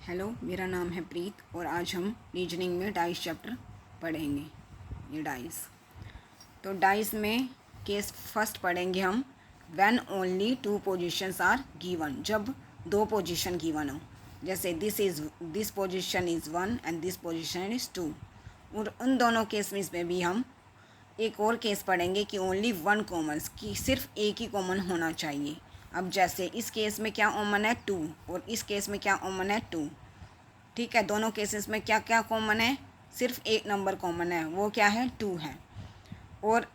Hello, मेरा नाम है प्रीत और आज हम रीजनिंग में डाइस चैप्टर पढ़ेंगे। ये डाइस, तो डाइस में केस फर्स्ट पढ़ेंगे हम। When only two positions are given, जब दो पोजीशन गिवन हो। जैसे this position is 1 and this position is 2। और उन दोनों केस में भी हम एक और केस पढ़ेंगे कि ओनली वन कॉमन, कि सिर्फ एक ही कॉमन होना चाहिए। अब जैसे इस केस में क्या कॉमन है 2 और इस केस में क्या कॉमन है 2। ठीक है, दोनों केसेस में क्या क्या कॉमन है, सिर्फ एक नंबर कॉमन है, वो क्या है 2 है। और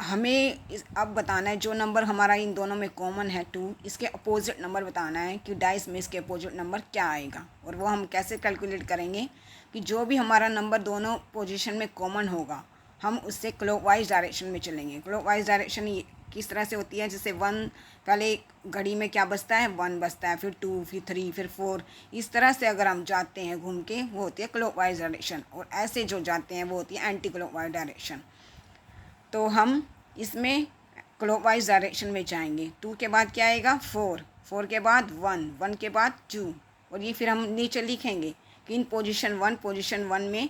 हमें अब बताना है जो नंबर हमारा इन दोनों में कॉमन है 2, इसके अपोजिट नंबर बताना है कि डाइस में इसके अपोजिट नंबर क्या आएगा। और वो हम कैसे कैलकुलेट करेंगे कि जो भी हमारा नंबर दोनों पोजीशन में कॉमन होगा हम उससे क्लॉकवाइज डायरेक्शन में चलेंगे। क्लॉकवाइज डायरेक्शन किस तरह से होती है, जैसे 1 पहले घड़ी में क्या बजता है 1 बजता है, फिर 2, फिर 3, फिर 4। इस तरह से अगर हम जाते हैं घूम के, वो होती है क्लॉकवाइज डायरेक्शन। और ऐसे जो जाते हैं वो होती है एंटी क्लॉकवाइज डायरेक्शन। तो हम इसमें क्लॉकवाइज डायरेक्शन में जाएंगे। 2 के बाद क्या आएगा 4, 4 के बाद 1, 1 के बाद 2। और ये फिर हम नीचे लिखेंगे कि इन पोजीशन 1 में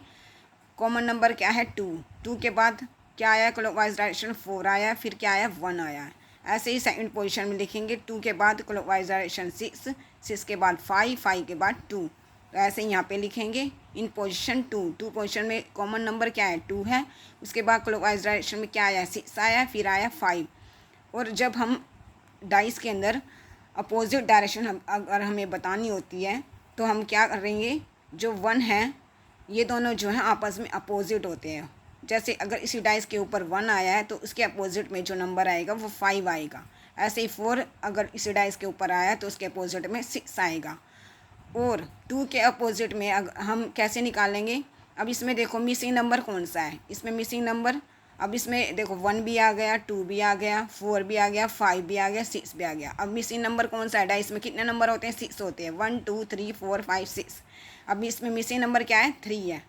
कॉमन नंबर क्या है 2, 2 के बाद क्या आया क्लॉकवाइज डायरेक्शन 4 आया, फिर क्या आया 1 आया। ऐसे ही सेकंड पोजीशन में लिखेंगे 2 के बाद क्लॉकवाइज डायरेक्शन 6, 6 के बाद 5, 5 के बाद 2। तो ऐसे ही यहाँ पे लिखेंगे इन पोजीशन 2 पोजीशन में कॉमन नंबर क्या है 2 है। उसके बाद क्लॉकवाइज डायरेक्शन में क्या आया 6 आया, फिर आया 5। और जब हम डाइस के अंदर अपोजिट डायरेक्शन अगर हमें बतानी होती है तो हम क्या करेंगे, जो 1 है ये दोनों जो हैं आपस में अपोजिट होते हैं। जैसे अगर इसी डाइस के ऊपर 1 आया है तो उसके अपोजिट में जो नंबर आएगा वो 5 आएगा। ऐसे ही 4 अगर इसी डाइस के ऊपर आया तो उसके अपोजिट में 6 आएगा। और 2 के अपोजिट में हम कैसे निकालेंगे, अब इसमें देखो मिसिंग नंबर कौन सा है, इसमें मिसिंग नंबर, अब इसमें देखो 1 भी आ गया, 2 भी आ गया, 4 भी आ गया, 5 भी आ गया, 6 भी आ गया। अब मिसिंग नंबर कौन सा है, डाइस में कितने नंबर होते हैं 6 होते हैं, 1 2 3 4 5 6। अब इसमें मिसिंग नंबर क्या है 3 है।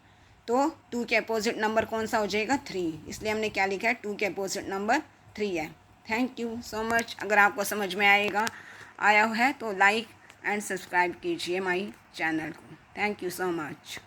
तो 2 के अपोजिट नंबर कौन सा हो जाएगा 3, इसलिए हमने क्या लिखा है 2 के अपोजिट नंबर 3 है। Thank you so much. अगर आपको समझ में आया है तो लाइक एंड सब्सक्राइब कीजिए माई चैनल को। Thank you so much.